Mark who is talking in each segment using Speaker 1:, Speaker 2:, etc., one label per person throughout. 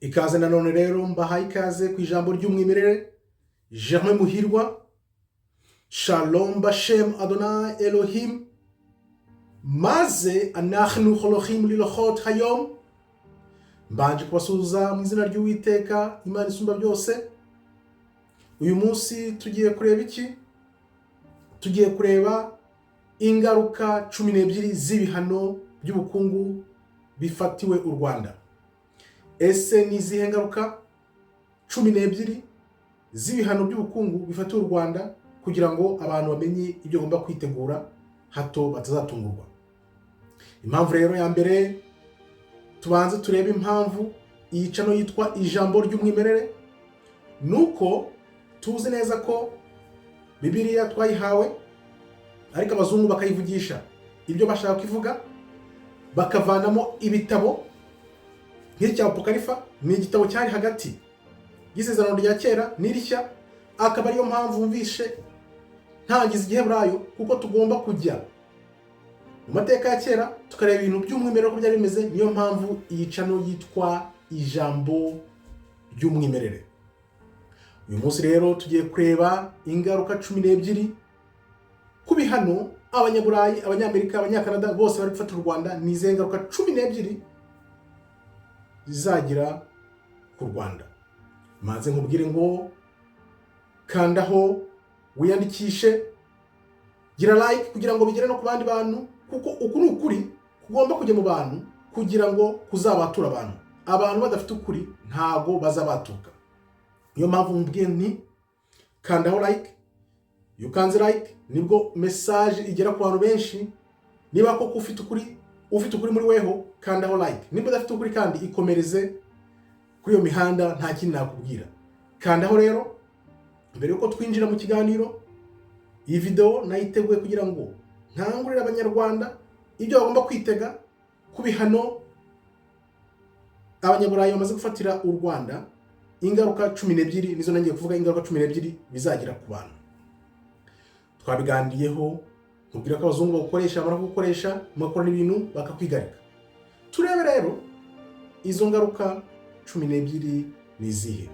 Speaker 1: Ikaze nanone rero mbahaye ikaze ku ijambo ry'umwimerere Germain Muhirwa. Shalom Bashem Adonai Elohim maze anachnu holochim lilochot hayom. Mbanje kubasuhuza mu izina ry'Uwiteka Imana isumba byose. Uyu munsi tugiye kureba iki? Tugiye kureba ingaruka 12 z'ibihano by'ubukungu bifatiwe u Rwanda. Ese ni izihe ngaruka 12 z'ibihano by'ubukungu bifatiwe u Rwanda kugira ngo abantu bamenye ibyo bagomba kwitegura hato batazatungurwa? Impamvu rero ya mbere, tubanze turebe impamvu iyi cano yitwa ijambo ry'umwimerere. Nuko tuzi neza ko Bibiliya twayihawe, ariko abazungu bakayivugisha ibyo bashaka kuvuga, bakavanamo ibitabo nk'icya Apokalifa. Ni igitabo cyari hagati y'isezerano rya kera n'irishya. Akaba ariyo mpamvu mvishe ntangiza igiheburayo, kuko tugomba kujya mu mateka ya kera tukareba ibintu by'umwimerere uko byari bimeze. Niyo mpamvu iyi cano yitwa ijambo ry'umwimerere. Uyu munsi rero tugiye kureba ingaruka 12 ku bihano abanyaburayi, abanyamerika, abanyakanada bose bari gufata u Rwanda. Ni izihe ngaruka 12 zizagira ku Rwanda? Maze nkubwire ngo kandaho wiyandikishe, gira like kugira ngo bigere no ku bandi bantu, kuko uku ni ukuri kugomba kujya mu bantu kugira ngo kuzabatura abantu. Abantu badafite ukuri ntago bazabatuka. Niyo mpamvu mbwiye nti kandaho like. Iyo ukanze like nibwo message igera ku bantu benshi. Niba koko ufite ukuri muri weho, kandaho like. Niba udafite ukuri kandi ikomereze kuri iyo mihanda, nta kintu nakubwira. Kandaho rero. Mbere yuko twinjira mu kiganiro, iyi video nayiteguye kugira ngo nkangurire abanyarwanda ibyo bagomba kwitega ku bihano abanyaburayi bamaze gufatira u Rwanda. Ingaruka 12 nizo nangiye kuvuga, ingaruka 12 bizagira ku bantu. Twabiganiriyeho nkubwira ko abazungu bakoresha, amara gukoresha makora ibintu bakakwigarika. Turebe rero izo ngaruka 12 nizihe.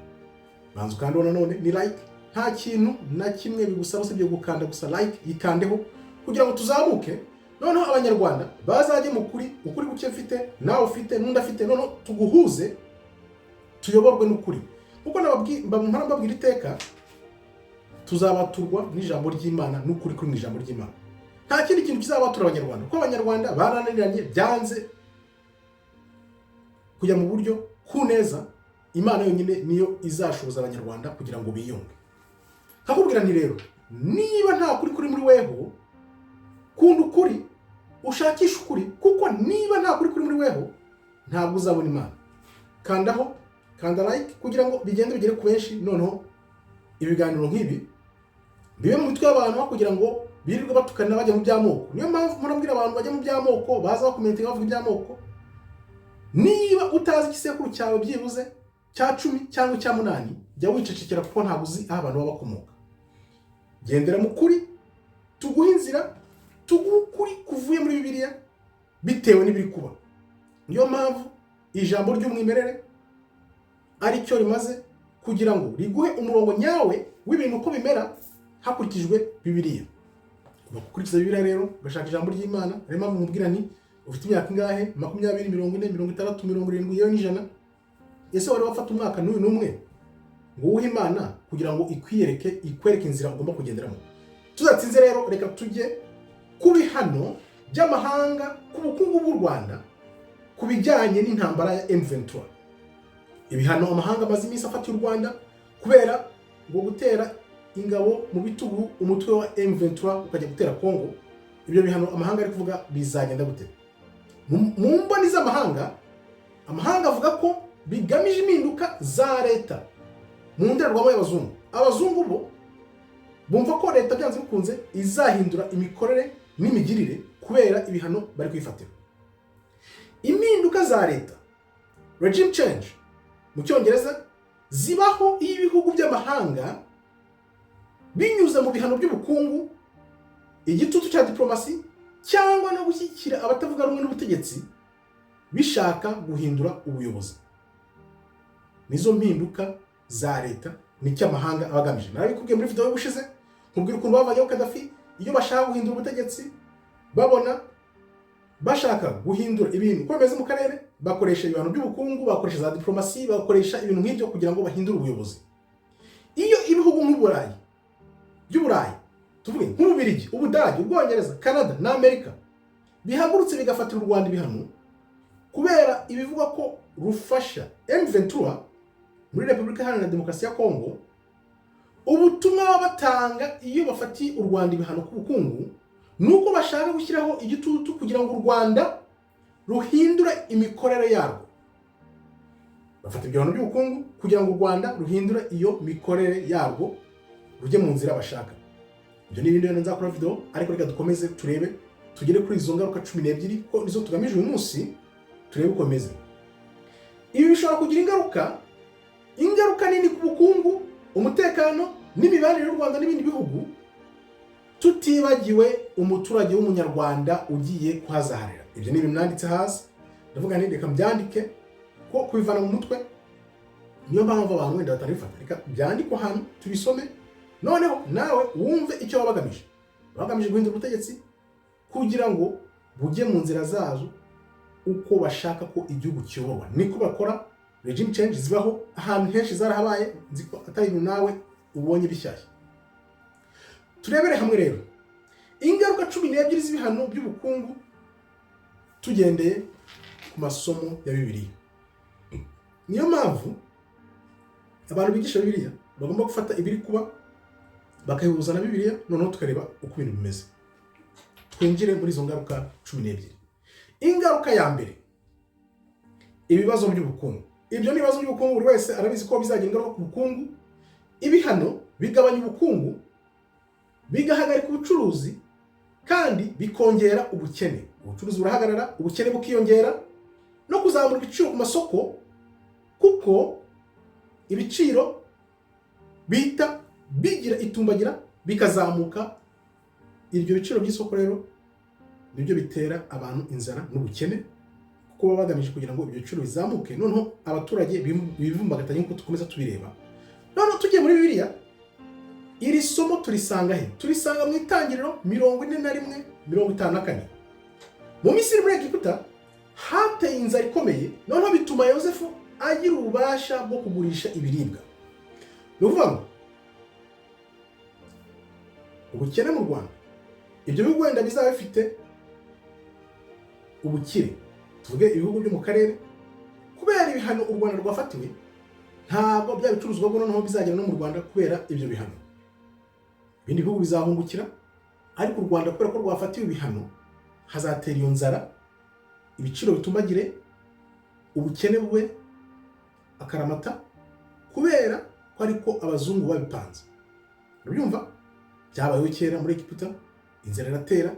Speaker 1: Banzu kandi nanone ni like. Nta kintu na kimwe bigusaba usibye gukanda gusa like. Yikandeho kugira ngo tuzamuke, noneho abanyarwanda bazajye mu kuri guke mfite, nawe ufite, n'undi afite, noneho tuguhuze tuyoborwe n'ukuri. Kuko mbabwira iteka tuzabaturwa n'ijambo ry'Imana n'ukuri kuri mu ijambo ry'Imana. Nta kindi kintu kizabatura abanyarwanda, kuko abanyarwanda barananiranye byanze kujya mu buryo ku neza. Imana yonyine niyo izashoboza abanyarwanda kugira ngo biyunge. Kakubwira nti rero, niba nta kuri muri weho, kunda ukuri, ushakisha ukuri, kuko niba nta kuri muri weho ntabwo uzabona Imana. Kanda like kugira ngo bigende bigere ku benshi, noneho ibiganiro nk'ibi bibe mu mitwe y'abantu kugira ngo birirwe batukana bajya mu by'amoko. Niyo mpamvu murabwira abantu bajya mu by'amoko, baza bakomentinga bavuga iby'amoko. Niba utazi igisekuru cyawe byibuze cya 10 cyangwa cya 8, jya wicecekera, kuko ntabwo uzi aho abantu baba bakomoka. Gendera mu kuri, tuguha inzira, tugukuri kuvuye muri Bibiliya bitewe n'ibiri kuba. Niyo mpamvu ijambo ry'umwimerere ari cyo rimaze kugira ngo riguhe umurongo nyawe w'ibintu uko bimera hakurikijwe Bibiliya. Bakurikiza Bibiliya rero, ugashaka ijambo ry'Imana. Ari mpamvu mubwira ni ufite imyaka ingahe? 20, 40, 60, 70 yewe n'ijana. Ese wari wafata umwaka n'uyu n'umwe ngo uhe Imana kugira ngo ikwereke inzira ugomba kugenderamo? Tuzatsinze rero, reka tujye ku bihano by'amahanga ku bukungu bw'u Rwanda ku bijyanye n'intambara ya M23. Ibihano amahanga amaze iminsi afatiye u Rwanda kubera ngo gutera ingabo mu bitugu umutwe wa M23 ukajya gutera Kongo. Ibyo bihano amahanga ari kuvuga bizagenda gute? Mu mboni z'amahanga, amahanga avuga ko bigamije impinduka za leta mu ndorerwamo y'abazungu. Abazungu bo bumva ko leta byanze bikunze izahindura imikorere n'imigirire kubera ibihano bari kwifatira. Impinduka za leta, regime change mu Cyongereza, zibaho iyo ibihugu by'amahanga binyuze mu bihano by'ubukungu, igitutu cya diplomasi, cyangwa no gushyigikira abatavuga rumwe n'ubutegetsi bishaka guhindura ubuyobozi. nizo mpinduka za leta nicyo amahanga aba agamije. Narabikubwiye muri video y'ubushize, nkubwira ukuntu bavanyeho Gaddafi iyo bashaka guhindura ubutegetsi, babona bashaka guhindura ibintu uko bimeze mu karere, bakoresha ibintu by'ubukungu, bakoresha za diplomasi, bakoresha ibintu nk'ibyo kugira ngo bahindure ubuyobozi. Iyo ibihugu nk'Uburayi by'Uburayi, tuvuge nk'Ububirigi, Ubudage, Ubwongereza, Canada na Amerika bihagurutse bigafatira u Rwanda ibihano kubera ibivuga ko rufasha M23 muri Repubulika Iharanira Demokarasi ya Kongo, ubutumwa batanga iyo bafatiye u Rwanda ibihano ku bukungu nuko bashaka gushyiraho igitutu kugira ngo u Rwanda ruhindure imikorere yarwo. Bafata ibihano by'ubukungu kugira ngo u Rwanda ruhindure iyo mikorere yarwo, rujye mu nzira bashaka. Ibyo ni ibindi bintu nzakora video, ariko reka dukomeze turebe, tugere kuri izo ngaruka 12 ko nizo tugamije uyu munsi, turebe uko bimeze. Ibi bishobora kugira ingaruka nini ku bukungu, umutekano n'imibanire y'u Rwanda n'ibindi bihugu, tutibagiwe umuturage w'umunyarwanda ugiye kuhazaharira. Ibyo ni ibintu nanditse hasi, ndavuga nti reka mbyandike ko kubivana mu mutwe niyo mpamvu abantu wenda batarifata. Reka byandikwe ahantu tubisome, noneho nawe wumve icyo babagamije. Bagamije guhindura ubutegetsi kugira ngo bujye mu nzira zazo uko bashaka ko igihugu kiyoborwa. Niko bakora. Regime change zibaho ahantu henshi zarahabaye, nziko atari ibintu nawe ubonye bishyashya. Turebere hamwe rero ingaruka 12 z'ibihano by'ubukungu tugendeye ku masomo ya Bibiliya. Niyo mpamvu abantu bigisha Bibiliya bagomba gufata ibiri kuba bakayihuza na Bibiliya, noneho tukareba uko ibintu bimeze. Twinjire muri izo ngaruka 12. Ingaruka ya mbere, ibibazo by'ubukungu. Ibyo ni ibibazo by'ubukungu, buri wese arabizi ko bizagira ingaruka ku bukungu. Ibihano bigabanya ubukungu, bigahagarika ubucuruzi, kandi bikongera ubukene. Ubucuruzi burahagarara, ubukene bukiyongera, no kuzamura ibiciro ku masoko, kuko ibiciro bita bigira itumbagira bikazamuka. Ibyo biciro by'isoko rero nibyo bitera abantu inzara n'ubukene, kuko baba bagamije kugira ngo ibyo biciro bizamuke, noneho abaturage bivumbagatanye nk'uko tukomeza tubireba. Noneho tugiye muri Bibiliya, iri somo turisanga he? Turisanga mu Itangiriro 41:54. Mu Misiri muri Egiputa hateye inzara ikomeye, noneho bituma Yosefu agira ububasha bwo kugurisha ibiribwa. Ni ukuvuga ngo ubukene mu Rwanda, ibyo bihugu wenda bizaba bifite ubukire, tuvuge ibihugu byo mu karere, kubera ibihano u Rwanda rwafatiwe, ntabwo bya bicuruzwa bwo noneho bizagera no mu Rwanda kubera ibyo bihano. Ibindi bihugu bizahungukira, ariko u Rwanda kubera ko rwafatiwe ibihano hazatera iyo nzara, ibiciro bitumbagire, ubukene bwe akaramata, kubera ko ariko abazungu babipanze. Urabyumva? Byabayeho kera muri Egiputa, inzara iratera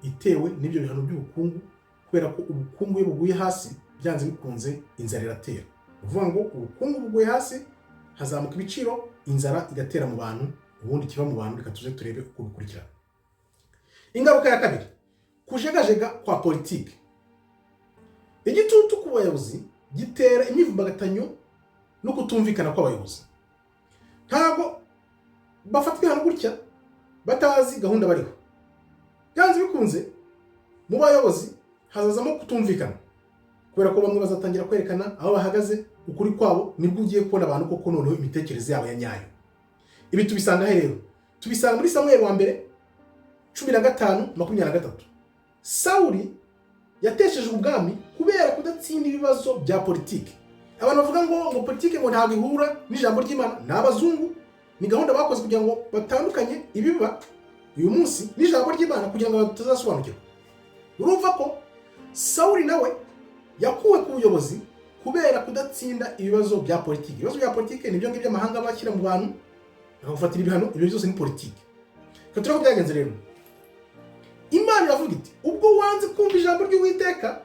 Speaker 1: itewe n'ibyo bihano by'ubukungu, kubera ko ubukungu iyo buguye hasi byanze bikunze inzara iratera. Uvuga ngo ubukungu buguye hasi hazamuka ibiciro, inzara igatera mu bantu, ubundi kiba mu bantu. Reka tuze turebe uko bikurikirana. Ingaruka ya kabiri, kujegajega kwa politiki. Igitutu ku bayobozi gitera imyivumbagatanyo no kutumvikana kw'abayobozi. Ntabwo bafatwa hano gutya batazi gahunda bariho. Byanze bikunze mu bayobozi hazazamo kutumvikana, kubera ko bamwe bazatangira kwerekana aho bahagaze, ukuri kwabo nibwo ugiye kubona abantu koko noneho imitekerereze yabo ya nyayo. Ibi tubisanga he rero? Tubisanga muri Samuel wa mbere 15:23. Sawuli yatesheje ubwami kubera kudatsinda ibibazo bya politiki. Abantu bavuga ngo politiki ngo ntabwo ihura n'ijambo ry'Imana, n'abazungu, ni gahunda bakoze kugira ngo batandukanye ibiba uyu munsi n'ijambo ry'Imana kugira ngo batazasobanukirwa. Urumva ko Sawuli nawe yakuwe ku buyobozi kubera kudatsinda ibibazo bya politiki. Ibibazo bya politiki nibyo ngibyo amahanga bashyira mu bantu bakagufatira ibihano, ibyo byose ni politiki. Katuraho byagenze rero, Imana iravuga iti ubwo wanze kumva ijambo ry'Uwiteka,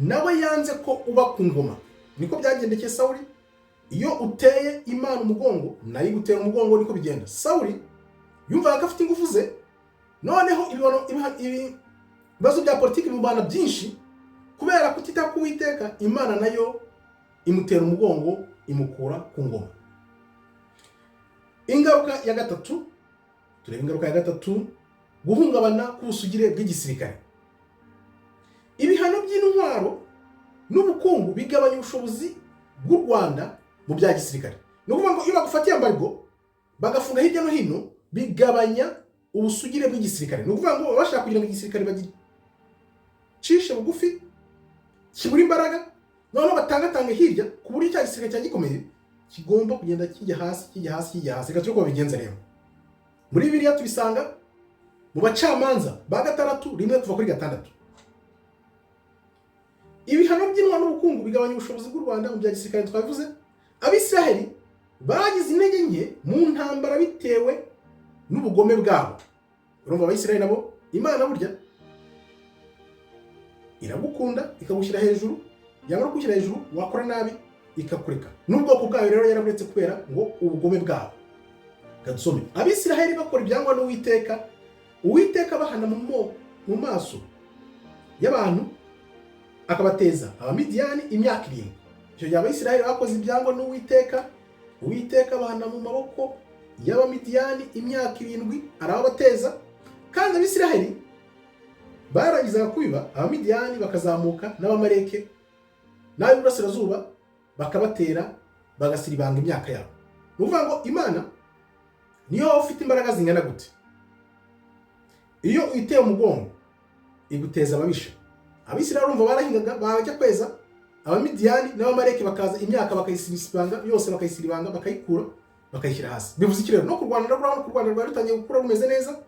Speaker 1: nawe yanze ko uba ku ngoma. Niko byagendekeye Sawuli. Iyo uteye Imana umugongo, nayo igutera umugongo, niko bigenda. Sawuli yumvaga ko afite ingufu ze, noneho ibibazo bya politiki mu bana byinshi, kubera kutita ku Uwiteka, Imana nayo imutera umugongo, imukura ku ngoma. Ingaruka ya gatatu, tureba ingaruka ya gatatu, guhungabana k'ubusugire bw'igisirikare. Ibihano by'intwaro n'ubukungu bigabanya ubushobozi bw'u Rwanda mu bya gisirikare. Ni ukuvuga ngo iyo bagufatiye ambargo bagafunga hirya no hino, bigabanya ubusugire bw'igisirikare. Ni ukuvuga ngo bashaka kugira ngo igisirikare bagicishe bugufi, kibura imbaraga, noneho batangatange hirya ku buryo cya gisirikare cya gikomeye kigomba kugenda kijya hasi. Reka turi ko babigenza rero. Muri Bibiliya tubisanga mu Bacamanza ba 6:1-6. Ibihano by'intwaro n'ubukungu bigabanya ubushobozi bw'u Rwanda mu bya gisirikare. Twavuze Abisiraheli bagize intege nke mu ntambara bitewe n'ubugome bwabo. Urumva Abisiraheli nabo Imana burya iragukunda ikagushyira hejuru, yamara kugushyira hejuru wakora nabi ikakureka. N'ubwoko bwayo rero yaraburetse kubera ngo ubugome bwabo. Gadusome Abisiraheli bakora ibyangwa n'Uwiteka, Uwiteka bahana mu maso y'abantu akabateza Abamidiyani imyaka 7. Icyo gihe Abisiraheli bakoze ibyangwa n'Uwiteka, Uwiteka bahana mu maboko y'Abamidiyani imyaka 7 arababateza. Kandi Abisiraheli barangiza kubiba, Abamidiyani bakazamuka n'Abamaleki n'Abiburasirazuba bakabatera bagasiribanga imyaka yabo. Nuvuga ngo Imana niyo ufite imbaraga zingana gute, iyo uyiteye umugongo iguteza ababisha. Abisiraheli urumva barahingaga, bajya kweza, Abamidiyani n'Abamaleki bakaza imyaka bakayisiribanga yose, bakayisiribanga bakayikura bakayishyira hasi. Bivuze iki rero? No ku Rwanda rwari rutangiye gukura rumeze neza.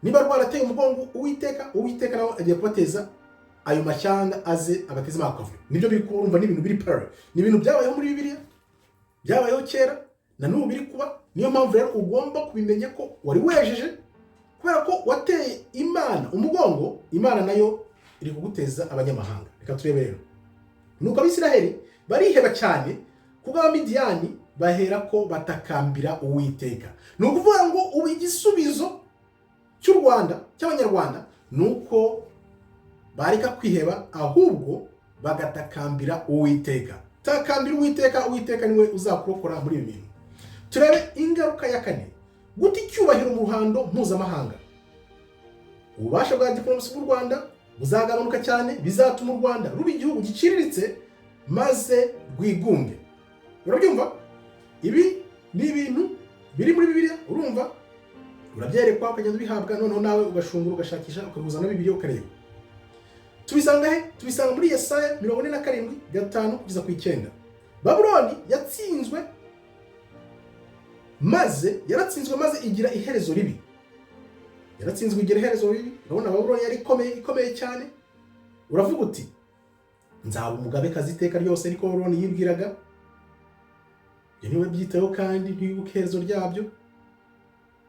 Speaker 1: Niba rwarateye umugongo Uwiteka nawe agiye kubateza ayo mashyanga aze abateze makavuyo. Nibyo biri kurumva, n'ibintu biri parallel. Ni ibintu byabayeho muri Bibiliya, byabayeho kera, na n'ubu biri kuba. Niyo mpamvu rero ugomba kubimenya ko wari wejeje, kubera ko wateye Imana umugongo, Imana nayo iri kuguteza abanyamahanga. Reka turebe rero. Nuko Abisiraheli bariheba cyane kuko Abamidiyani bahera ko batakambira Uwiteka. Ni ukuvuga ngo ubu igisubizo cy'u Rwanda cy'Abanyarwanda nuko bareka kwiheba, ahubwo bagatakambira Uwiteka. Takambira Uwiteka, Uwiteka niwe uzakurokora muri ibi bintu. Turebe ingaruka ya 4, guta icyubahiro mu ruhando mpuzamahanga. Ububasha bwa diplomasi bw'u Rwanda buzagabanuka cyane, bizatuma u Rwanda ruba igihugu giciriritse maze rwigunge. Urabyumva? Ibi ni ibintu biri muri Bibiliya, urumva? Urabyerekwa ukagenda bihabwa, noneho nawe ugashungura ugashakisha ukaguza na Bibiliya ukareba. Tubisanga he? Tubisanga muri Yesaya 47:5-9. Babuloni yatsinzwe maze igira iherezo ribi. Urabona Babuloni yari ikomeye cyane. Uravuga uti nzaba umugabekazi iteka ryose, niko Babuloni yibwiraga. Ibyo niwe byitaho kandi ntiwibuke iherezo ryabyo.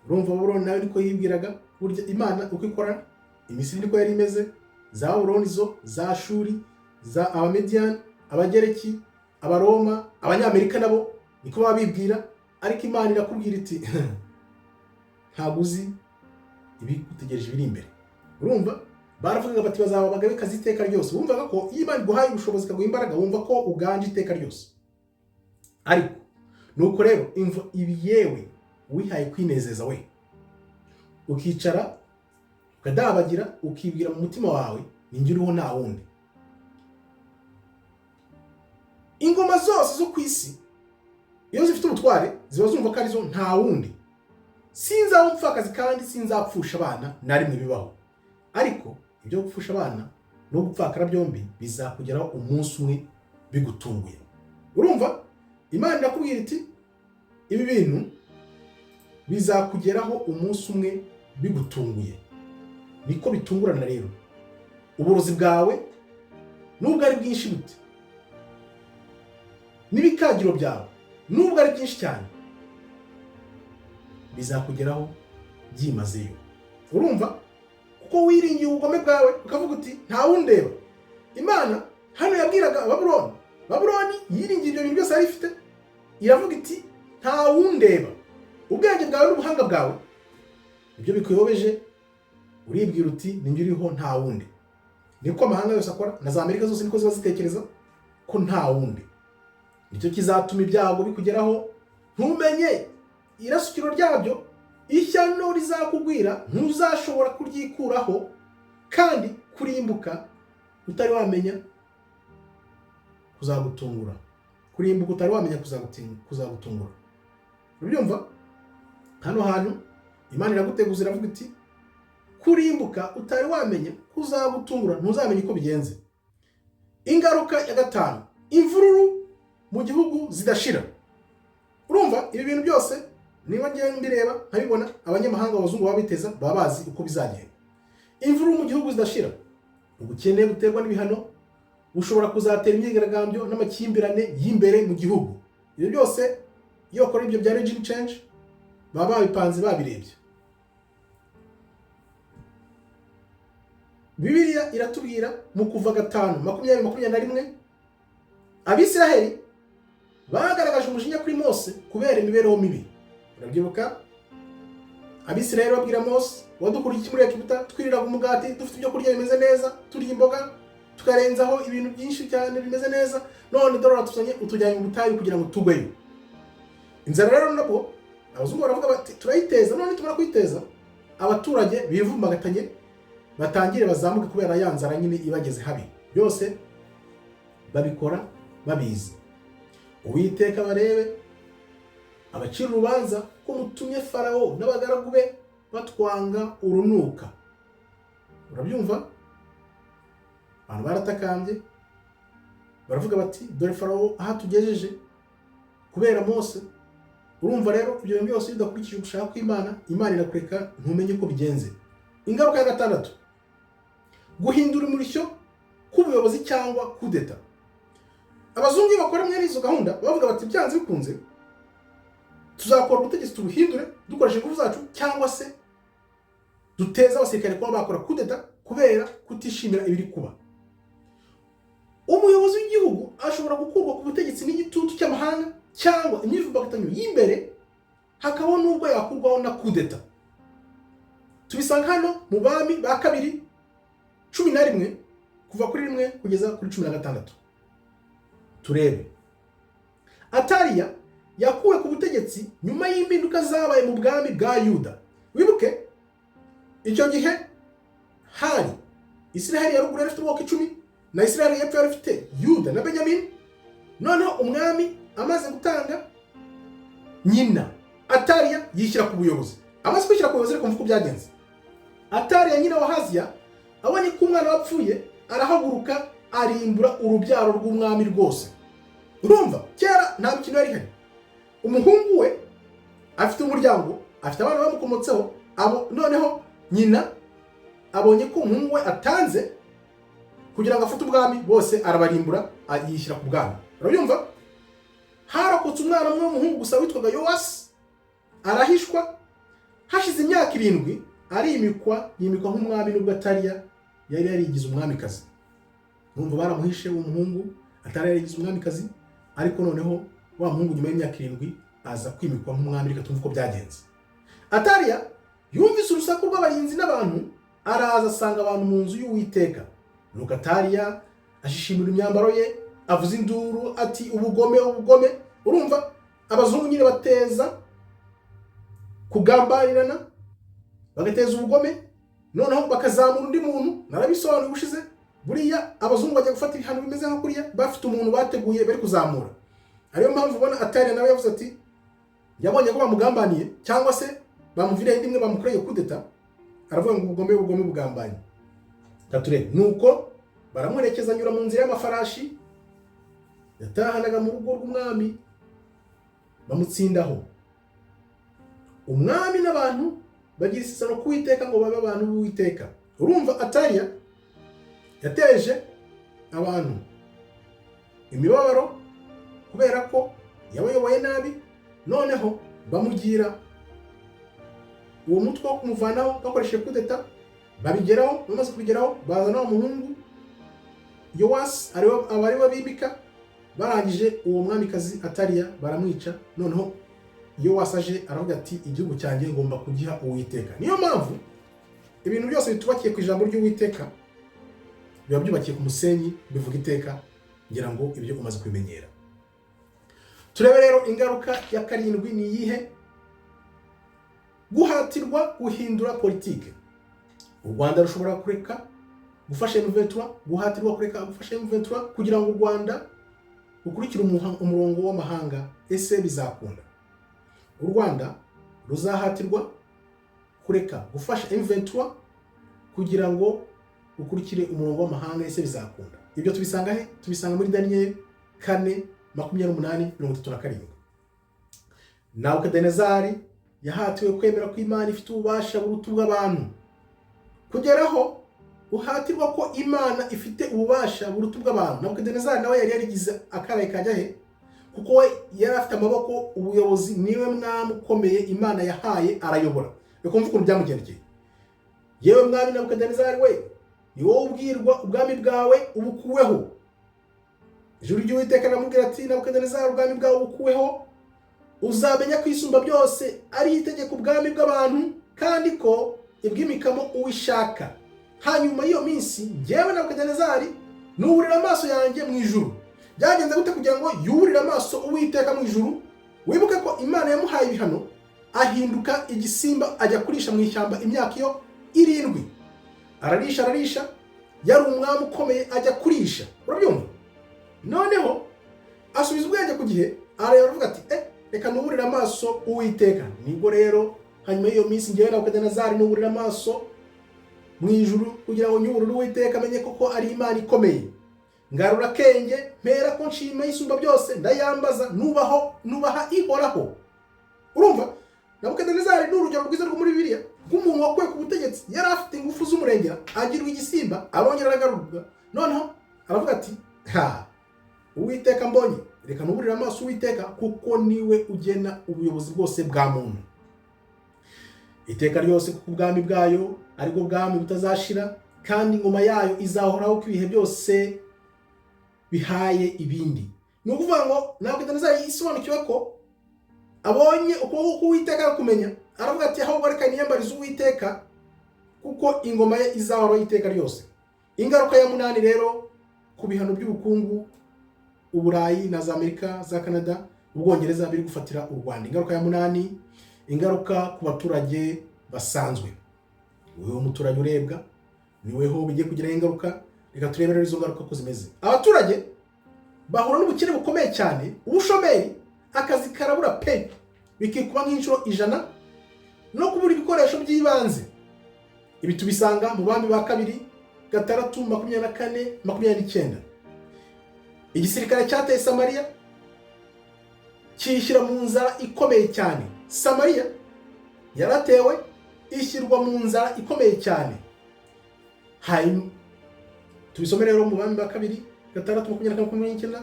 Speaker 1: Urumva Babuloni nawe niko yibwiraga. Burya Imana uko ikora, Imisiri niko yari imeze, za Babuloni zo, za Ashuri, za Abamediyani, Abagereki, Abaroma, Abanyamerika nabo niko babibwira. Ariko Imana irakubwira iti ntabwo uzi ibigutegereje biri imbere. Urumva baravugaga bati bazaba abagabekazi iteka ryose. Wumvaga ko iyo Imana iguhaye ubushobozi ikaguha imbaraga, wumva ko uganje iteka ryose. Ariko nuko rero ibi yewe wihaye kwinezeza we, ukicara ukadabagira, ukibwira mu mutima wawe ninjye uriho nta wundi. Ingoma zose zo ku isi iyo zifite ubutware ziba zumva ko arizo nta wundi. Sinzaba umupfakazi kandi sinzapfusha abana na rimwe bibaho. Ariko ibyo gupfusha abana no gupfakara byombi bizakugeraho umunsi umwe bigutunguye. Urumva Imana irakubwira iti ibi bintu bizakugeraho umunsi umwe bigutunguye. Niko bitungurana rero. Uburozi bwawe nubwo ari bwinshi bute, n'ibikagiro byawe nubwo ari byinshi cyane, bizakugeraho byimazeyo. Urumva? Kuko wiringiye ubugome bwawe ukavuga uti nta wundeba. Imana hano yabwiraga Babuloni yiringiye ibyo bintu byose yari ifite, iravuga iti nta wundeba. Ubwenge bwawe n'ubuhanga bwawe ibyo bikuyobeje, uribwira uti ninjye uriho nta wundi. Niko amahanga yose akora, na za Amerika zose niko ziba zitekereza ko nta wundi. nicyo kizatuma ibyago bikugeraho ntumenye irasukiro ryabyo, ishyano rizakugwira ntuzashobora kuryikuraho, kandi kurimbuka utari wamenya kuzagutungura. Kurimbuka utari wamenya kuzagutungura. Ubyumva? Hano hantu Imana iraguteguza iravuga iti kurimbuka utari wamenya kuzagutungura ntuzamenye uko bigenze. Ingaruka ya gatanu, imvururu mu gihugu zidashira. Urumva ibi bintu byose niba ngiye mbireba nkabibona, abanyamahanga abazungu babiteza baba bazi uko bizagenda. Imvururu mu gihugu zidashira, ubukene buterwa n'ibihano bushobora kuzatera imyigaragambyo n'amakimbirane y'imbere mu gihugu. Ibyo byose iyo bakora ibyo bya regime change baba babipanze babirebye. Bibiliya iratubwira mu Kuva 5:20-21 Abisiraheli bagaragaje umujinya kuri Mose kubera imibereho mibi. Urabyibuka? Abisiraheli babwira Mose, wadukuriye iki muri Egiputa, twiriraga umugati, dufite ibyo kurya bimeze neza, turya imboga, tukarenzaho ibintu byinshi cyane bimeze neza, none dore uratuzanye utujyanye mu butayu kugira ngo tugweyo. Inzara rero nabwo abazungu baravuga bati turayiteza, none tumara kuyiteza abaturage bivumbagatanye batangire bazamuke kubera ya nzara nyine ibageze habi. Byose babikora babizi. Uwiteka barebe abacira urubanza ko mutumye Farawo n'abagaragu be batwanga urunuka. Urabyumva? Abantu baratakambye baravuga bati dore Farawo aha tugejeje kubera Mose. Urumva rero ibyo bintu byose bidakurikije ugushaka kw'Imana, Imana irakureka ntumenye uko bigenze. Ingaruka ya gatandatu, guhindura umurishyo k'ubuyobozi cyangwa kudeta. Abazungu bakora mwene izo gahunda bavuga bati byanze bikunze tuzakora ubutegetsi tubuhindure dukoresheje ingufu zacu, cyangwa se duteza abasirikare kuba bakora kudeta kubera kutishimira ibiri kuba. Umuyobozi w'igihugu ashobora gukurwa ku butegetsi n'igitutu cy'amahanga cyangwa imyivumbagatanyo y'imbere, hakabaho n'ubwo yakurwaho na kudeta. Tubisanga hano mu Bami ba kabiri 11 kuva kuri 1 kugeza kuri 16. Turebe. Ataliya yakuwe ku butegetsi nyuma y'impinduka zabaye mu bwami bwa Yuda. Wibuke icyo gihe hari Isiraheli ya ruguru yari ifite ubwoko 10 na Isiraheli y'epfo yari ifite Yuda na Benyamin. Noneho umwami amaze gutanga nyina, Ataliya yishyira ku buyobozi. Amaze kwishyira ku buyobozi, kumva uko byagenze. Ataliya nyina wa Haziya abonye ko umwana wapfuye, arahaguruka arimbura urubyaro rw'umwami rwose. Urumva kera nta mikino yari ihari. Umuhungu we afite umuryango, afite abana bamukomotseho, noneho nyina abonye ko umuhungu we atanze kugira ngo afate ubwami, bose arabarimbura yishyira ku bwami. Urabyumva? Harokotse umwana umwe w'umuhungu gusa witwaga Yowasi, arahishwa. Hashize imyaka 7 yimikwa nk'umwami, nubwo Ataliya yari yarigize umwamikazi. Urumva baramuhishe uwo muhungu, Ataliya yarigize umwamikazi, ariko noneho wa muhungu nyuma y'imyaka 7 aza kwimikwa nk'umwami. Reka tumve uko byagenze. Ataliya yumvise urusaku rw'abarinzi n'abantu, araza asanga abantu mu nzu y'Uwiteka. Nuko Ataliya ashishimura imyambaro ye, avuza induru ati ubugome ubugome. Urumva abazungu nyine bateza kugambarirana, bagateza ubugome, noneho bakazamura undi muntu. Narabisobanuye ubushize, buriya abazungu bajya gufata ibihano bimeze nka kuriya bafite umuntu bateguye bari kuzamura. Ariyo mpamvu ubona Ataliya nawe yavuze ati yabonye ko bamugambaniye, cyangwa se bamuviriye indi imwe bamukoreye kudeta, aravuga ngo ubugome ubugome bugambanye. Tature nuko baramwerekeza anyura mu nzira y'amafarashi yatahanaga mu rugo rw'umwami, bamutsindaho. Umwami n'abantu bagira isezerano ku Uwiteka ngo babe abantu b'Uwiteka. Urumva Ataliya yateje abantu imibabaro kubera ko yabayoboye nabi, noneho bamugira uwo mutwe wo kumuvanaho bakoresheje kudeta. Babigeraho, bamaze kubigeraho bazana umuhungu Yowasi abari babimika, barangije uwo mwamikazi Ataliya baramwica. Noneho Yowasi aje aravuga ati igihugu cyanjye ngomba kugiha Uwiteka. Niyo mpamvu ibintu byose bitubakiye ku ijambo ry'Uwiteka biba byubakiye ku musenyi, bivuga iteka, ngira ngo ibyo umaze kwimenyera. turebe rero ingaruka ya karindwi ni iyihe? Guhatirwa guhindura politike. U Rwanda rushobora kureka gufasha M23, guhatirwa kureka gufasha M23 kugira ngo u Rwanda rukurikire umurongo w'amahanga. Ese bizakunda? U Rwanda ruzahatirwa kureka gufasha M23 kugira ngo ukurikire umurongo w'amahanga. Ese bizakunda? Ibyo tubisanga he? Tubisanga muri Daniel 4:28-37. Nebukadinezari yahatiwe kwemera ko Imana ifite ububasha buruta ubw'abantu. Kugeraho uhatirwa ko Imana ifite ububasha buruta ubw'abantu. Nebukadinezari nawe yari yarigize akabaye kajya he, kuko we yari afite amaboko, ubuyobozi, niwe mwami ukomeye Imana yahaye arayobora. Reka mvuge ukuntu byamugendekeye. Yewe mwami Nebukadinezari we, ni wowe ubwirwa ubwami bwawe ubukuweho. Ijuru ry'Uwiteka riramubwira ati, Nebukadinezari, ubwami bwawe ubukuweho, uzamenya ko isumba byose ari itegeko ubwami bw'abantu, kandi ko ibwimikamo uwishaka. Hanyuma y'iyo minsi njyewe Nebukadinezari nuburira amaso yanjye mu ijuru. Byagenze gute kugira ngo yuburire amaso Uwiteka mu ijuru? Wibuke ko Imana yamuhaye ibihano, ahinduka igisimba, ajya kurisha mu ishyamba imyaka iyo 7. Ararisha, yari umwami ukomeye, ajya kurisha. Urabyumva? Noneho asubiza ubwenge ku gihe, areba aravuga ati reka nuburire amaso Uwiteka. Nibwo rero hanyuma y'iyo minsi njyewe Nebukadinezari nuburira amaso mu ijuru kugira ngo nyuburire Uwiteka, amenye koko ari Imana ikomeye. Ngarura kenge, mpera ko nshima isumba byose, ndayambaza, nubaha ihoraho. Urumva? Nebukadinezari ni urugero rwiza rwo muri Bibiliya rw'umuntu wakuwe ku butegetsi, yari afite ingufu z'umurengera, agirwa igisimba, arongera aragarurwa. Noneho aravuga ati, Uwiteka mbonye, reka nuburire amaso Uwiteka, kuko niwe ugena ubuyobozi bwose bwa muntu. Iteka ryose kuko ubwami bwayo aribwo bwami butazashira, kandi ingoma yayo izahoraho ko ibihe byose bihaye ibindi. Ni ukuvuga ngo Nebukadinezari yisobanukiwe ko abonye ukuboko k'Uwiteka arakumenya, aravuga ati ahubwo reka niyambarize Uwiteka, kuko ingoma ye izahoraho iteka ryose. Ingaruka ya 8 rero ku bihano by'ubukungu Uburayi na za Amerika, za Canada, Ubwongereza biri gufatira u Rwanda. Ingaruka ya 8, ingaruka ku baturage basanzwe. Wewe umuturage urebwa niweho bigiye kugira ingaruka. Reka turebe rero izo ngaruka ko zimeze. Abaturage bahura n'ubukene bukomeye cyane, ubushomeri, akazi karabura pe, bikikuba nk'inshuro 100, no kubura ibikoresho by'ibanze. Ibi tubisanga mu Bami ba 2:6-24-29. Igisirikare cyateye Samariya kishyira mu nzara ikomeye cyane. Samariya yaratewe, ishyirwa mu nzara ikomeye cyane. Hanyuma tubisome rero mu Bami ba 2:6-24-29.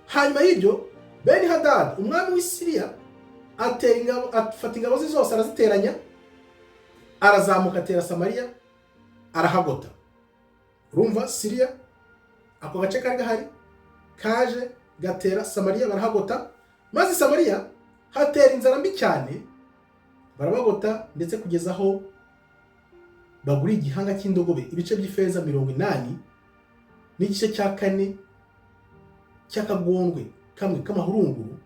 Speaker 1: Hanyuma y'ibyo Beni-Hadad umwami w'Isiriya afata ingabo ze zose, araziteranya, arazamuka atera Samariya, arahagota. Urumva? Siriya ako gace kari gahari kaje gatera Samariya, barahagota. Maze Samariya hatera inzara mbi cyane, barabagota, ndetse kugeza aho bagura igihanga cy'indogobe, ibice by'ifeza 80, n'igice cya 4 cy'akagondwe kamwe k'amahurunguru,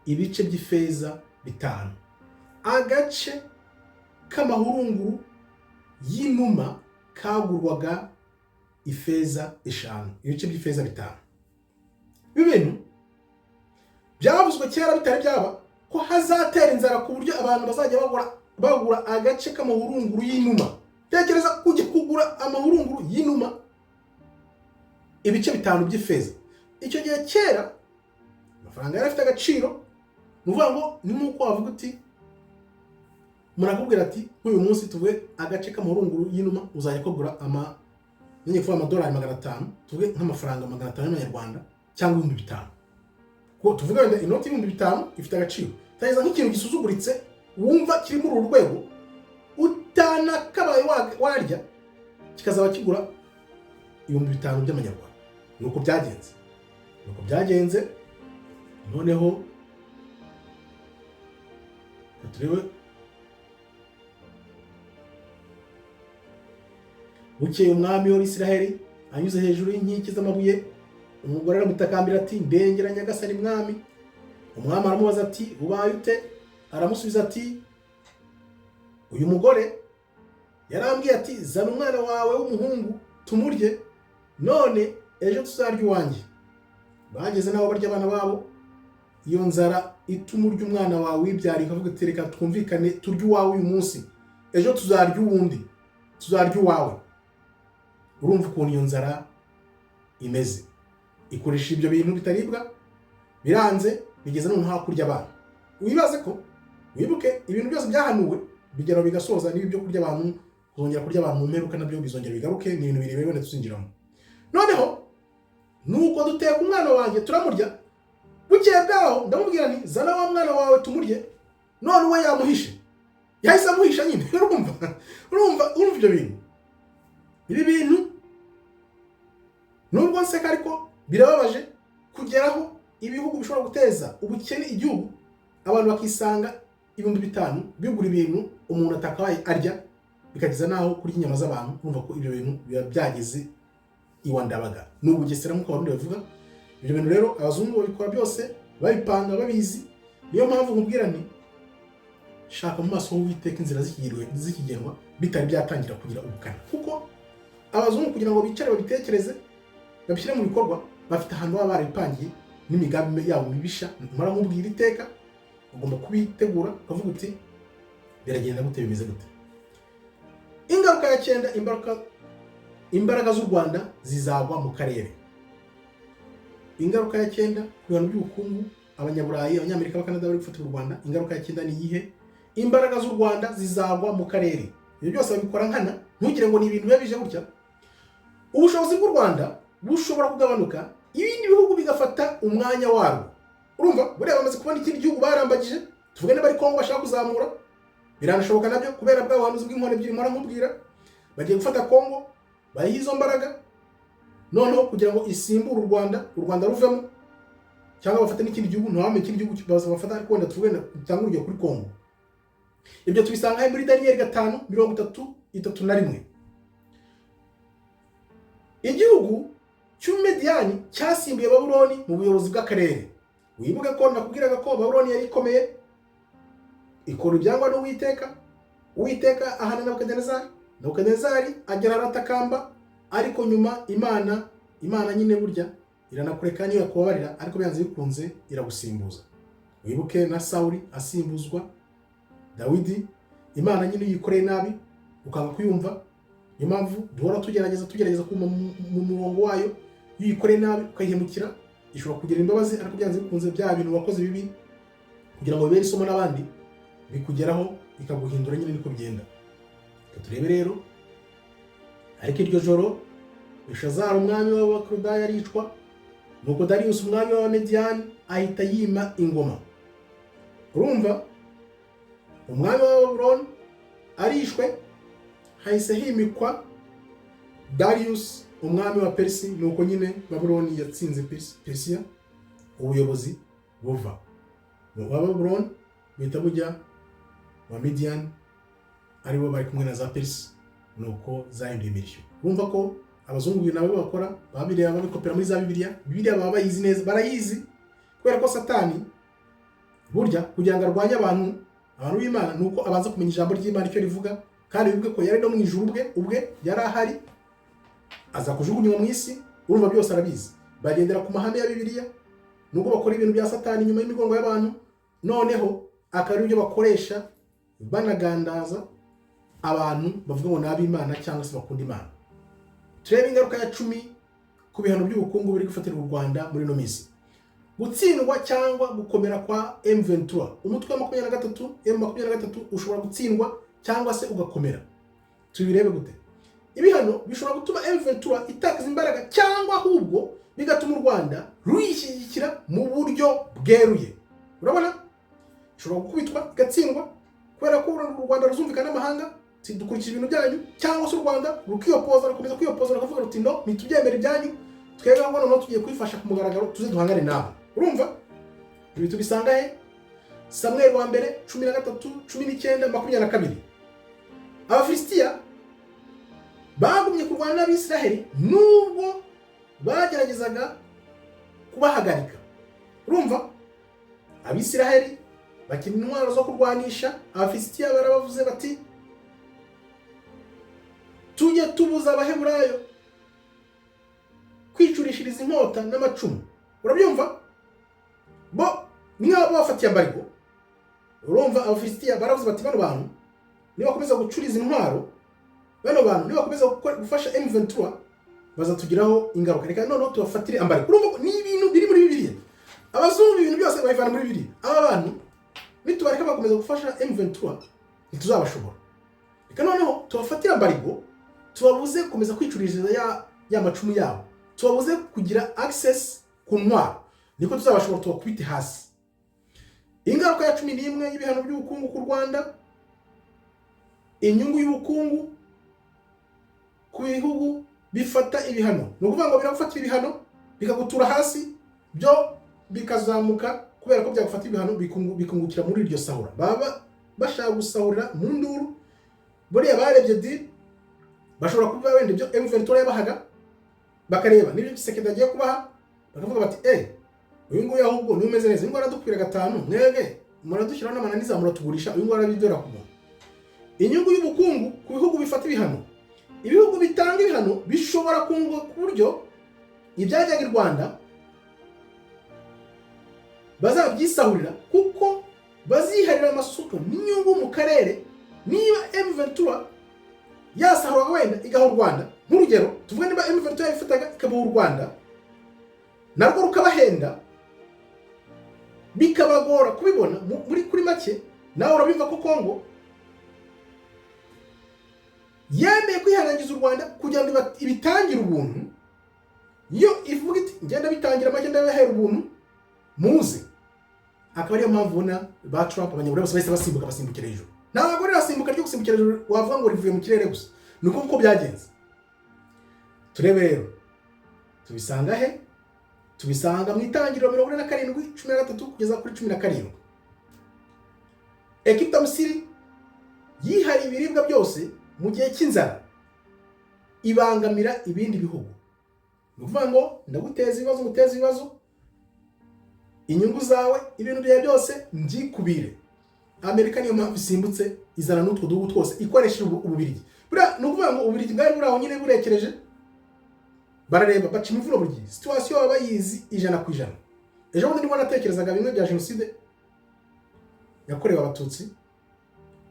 Speaker 1: ibice by'ifeza 5. Agace k'amahurunguru y'inuma kagurwaga ifeza 5, ibice by'ifeza 5. Ibintu byavuzwe kera bitari byaba ko hazatera inzara ku buryo abantu bazajya bagura agace k'amahurunguru y'inuma. Tekereza kujya kugura amahurunguru y'inuma ibice 5 by'ifeza. Icyo gihe kera amafaranga yari afite agaciro. Nuvuga ngo ni nk'uko wavuga uti, murakubwira ati nk'uyu munsi tuvuge agace k'amahurunguru y'inuma uzajya kugura amadolari 500, tuvuge nk'amafaranga 500 y'Amanyarwanda cyangwa 5,000. Ko tuvuga wenda inoti 5,000 ifite agaciro. Tageza nk'ikintu gisuzuguritse wumva kiri muri uru rwego, utanakabaye warya kikazaba kigura 5,000 by'Amanyarwanda. Nuko byagenze. Noneho turebe bukeye umwami w'Isiraheli anyuze hejuru y'inkiki z'amabuye, umugore aramutakambira ati, ndengera nyagasani mwami, umwami aramubaza ati ubaye ute? Aramusubiza ati uyu mugore yarambwiye ati zana umwana wawe w'umuhungu tumurye, none ejo tuzarya uwanjye. Bageze nabo barya abana babo, iyo nzara ituma urya umwana wawe wibyariye, ukavuga ati reka twumvikane turya uwawe uyu munsi, ejo tuzarya uwundi, tuzarya uwawe. Urumva ukuntu iyo nzara imeze, ikoresha ibyo bintu bitaribwa, biranze bigeze noneho hakurya abana. Wibaze ko wibuke ibintu byose byahanuwe bigera bigasoza, niba ibyo kurya abantu kuzongera kurya abantu mu mperuka nabyo bizongera bigaruke, ni ibintu birebana tuzinjiramo. Noneho nuko duteka umwana wanjye turamurya, bukeye bwaho ndamubwira nti zana wa mwana wawe tumurye, none we yamuhishe, yahise amuhisha nyine. urumva ibyo bintu. Ibi bintu nubwo nseka ariko birababaje kugeraho ibihugu bishobora guteza ubukene igihugu, abantu bakisanga 5,000 bigura ibintu umuntu atakabaye arya, bikageza naho kurya inyama z'abantu. Urumva ko ibyo bintu biba byageze iwa Ndabaga n'Ubugesera nk'uko abandi bavuga. Ibyo bintu rero abazungu babikora byose babipanga babizi. Niyo mpamvu nkubwira nti shaka mu maso h'Uwiteka inzira zikigenwa bitari byatangira kugira ubukana, kuko abazungu kugira ngo bicare babitekereze babishyire mu bikorwa bafite ahantu baba barabipangiye n'imigambi yabo mibisha. Mara nkubwira iteka ugomba kubitegura ukavuga uti biragenda gute, bimeze gute. Ingaruka ya 9, imbaraga z'u Rwanda zizagwa mu karere. Ingaruka ya 9 ku bintu by'ubukungu, abanyaburayi, abanyamerika, abakanada bari gufatira u Rwanda. Ingaruka ya 9 ni iyihe? Imbaraga z'u Rwanda zizagwa mu karere. Ibyo byose babikora nkana, ntugire ngo ni ibintu bije gutya. Ubushobozi bw'u Rwanda bushobora kugabanuka, ibindi bihugu bigafata umwanya warwo. Urumva buriya bamaze kubona ikindi gihugu barambagije, tuvuge niba ari Kongo bashaka kuzamura, biranashoboka nabyo kubera bwa buhanuzi bw'inkone ebyiri mpora nkubwira. Bagiye gufata Kongo bayiha izo mbaraga, noneho kugira ngo isimbure u Rwanda ruvemo, cyangwa bafate n'ikindi gihugu, ntawamenye ikindi gihugu bafata, ariko wenda tuvuge dutanga urugero kuri Kongo. Ibyo tubisanga muri Daniel 5:31. Igihugu cy'Umediyani cyasimbuye Babuloni mu buyobozi bw'akarere. Wibuke ko nakubwiraga ko Babuloni yari ikomeye, ikora ibyangwa n'Uwiteka. Uwiteka ahana Nebukadinezari agera aratakamba, ariko nyuma Imana nyine burya iranakureka niyo yakubabarira, ariko byanze bikunze iragusimbuza. Wibuke na Sawuli asimbuzwa Dawidi, Imana nyine yikoreye nabi ukanga kuyumva. Niyo mpamvu duhora tugerageza kuma mu murongo wayo. Iyo yikoreye nabi ukayihemukira, ishobora kugira imbabazi, ariko byanze bikunze bya bintu wakoze bibi kugira ngo bibere isomo n'abandi bikugeraho bikaguhindura. Nyine niko bigenda. Turebe rero, ariko iryo joro Belshazzar umwami w'Abakaludaya aricwa, nuko Darius umwami w'Abamediyani ahita yima ingoma. Urumva umwami wa Babuloni arishwe, hahise himikwa Darius umwami wa Persi. Nuko nyine Babuloni yatsinze Persia, ubuyobozi buva mu Babuloni bita bujya wa Midian, aribo bari kumwe na za Persi, nuko zahinduye imirishyo. Urumva ko abazungu ibintu nabo bakora babireba babikopera muri za Bibiliya baba bayizi neza, barayizi kubera ko Satani burya kugira ngo arwanye abantu b'Imana nuko abanza kumenya ijambo ry'Imana icyo rivuga, kandi bivuge ko yari no mu ijuru ubwe yari ahari, aza kujugunywa mu isi. Urumva byose arabizi, bagendera ku mahame ya Bibiliya, nuko bakora ibintu bya Satani nyuma y'imigongo y'abantu, noneho akari ibyo bakoresha banagandaza abantu bavuga ngo n'ab'Imana cyangwa se bakunda Imana. Turebe ingaruka ya 10 ku bihano by'ubukungu biri gufatira u Rwanda muri no minsi. Gutsindwa cyangwa gukomera kwa M23. Umutwe wa 23 ushobora gutsindwa cyangwa se ugakomera. Tubirebe gute? Ibihano bishobora gutuma M23 itakaza imbaraga, cyangwa ahubwo bigatuma u Rwanda ruyishyigikira mu buryo bweruye. Urabona? Ishobora gukubitwa igatsindwa kubera ko u Rwanda ruzumvikana n'amahanga, dukurikije ibintu byanyu, cyangwa se u Rwanda rukiyopoza, rukomeza kwiyopoza, rukavuga ruti no ntitubyemera ibyanyu, twebwe ngo noneho tugiye kwifasha ku mugaragaro tuze duhangane nabo. Urumva? Ibi tubisanga he? Samuel wa mbere 13:19-22. Abafilisitiya bagumye kurwana n'Abisiraheli nubwo bageragezaga kubahagarika. Urumva? Abisiraheli bakina intwaro zo kurwanisha, Abafilisitiya barabavuze bati tujye tubuza Abaheburayo kwicurishiriza inkota n'amacumu. Urabyumva? Bo niyo bafatiye ambarigo. Urumva Abafilisitiya baravuze bati bano bantu niba bakomeza gucuriza intwaro, bano bantu niba bakomeza gufasha M23 bazatugiraho ingaruka. Reka noneho tubafatire ambarigo. Urumva ni ibintu biri muri Bibiliya. Abazungu ibintu byose bayivana muri Bibiliya. Aba bantu nitubareka bakomeza gufasha M23 ntituzabashobora. Reka noneho tubafatire ambarigo, tubabuze gukomeza kwicururiza ya macumu yabo, tubabuze kugira access ku ntwaro, niko tuzabashobora tubakubite hasi. Ingaruka ya 11 y'ibihano by'ubukungu ku Rwanda, inyungu y'ubukungu ku bihugu bifata ibihano. Ni ukuvuga ngo biragufata ibihano bikagutura hasi, byo bikazamuka kubera ko byagufata ibihano bikungukira muri iryo sahura. Baba bashaka gusahurira mu nduru, buriya barebye deal, bashobora kuba wenda ibyo M23 yabahaga, bakareba n'ibyo Tshisekedi agiye kubaha, bakavuga bati uyu nguyu ahubwo ni umeze neza, uyu nguyu aradupfira gatanu, mwege muradushyiraho n'amananiza muratugurisha, uyu nguyu arabidora ku muntu. Inyungu y'ubukungu ku bihugu bifata ibihano. Ibihugu bitanga ibihano bishobora kunguka ku buryo ibyajyaga i Rwanda bazabyisahurira, kuko baziharira amasoko n'inyungu mu karere. Niba M23 yasahura wenda igaha u Rwanda, nk'urugero tuvuge niba M23 yafataga ikabaha u Rwanda, narwo rukabahenda bikabagora kubibona muri kuri make. Nawe urabimva ko Kongo yemeye kwihanangiza u Rwanda kugira ngo ibitangire ubuntu. Iyo ivuga iti ngenda bitangira make ndabahera ubuntu muze, akaba ariyo mpamvu ubona ba Trump abanyaburayi bose bahise basimbukira hejuru. Ntabwo rero asimbuka ryo gusimbukira hejuru wavuga ngo rivuye mu kirere gusa, ni uko byagenze. Turebe rero tubisanga he? Tubisanga mu itangiriro 47:13 kugeza kuri 17. Egiputa Misiri yihariye ibiribwa byose mu gihe cy'inzara, ibangamira ibindi bihugu. Ni ukuvuga ngo ndaguteza ibibazo, nguteza ibibazo, inyungu zawe, ibintu byawe byose mbyikubire. Amerika niyo mpamvu isimbutse izana n'utwo duhugu twose ikoresheje Ububirigi. Buriya ni ukuvuga ngo Ububirigi bwari buri aho nyine burekereje, barareba baca imivuro buri gihe, situation baba bayizi 100%. Ejo bundi ndimo natekerezaga bimwe bya jenoside yakorewe Abatutsi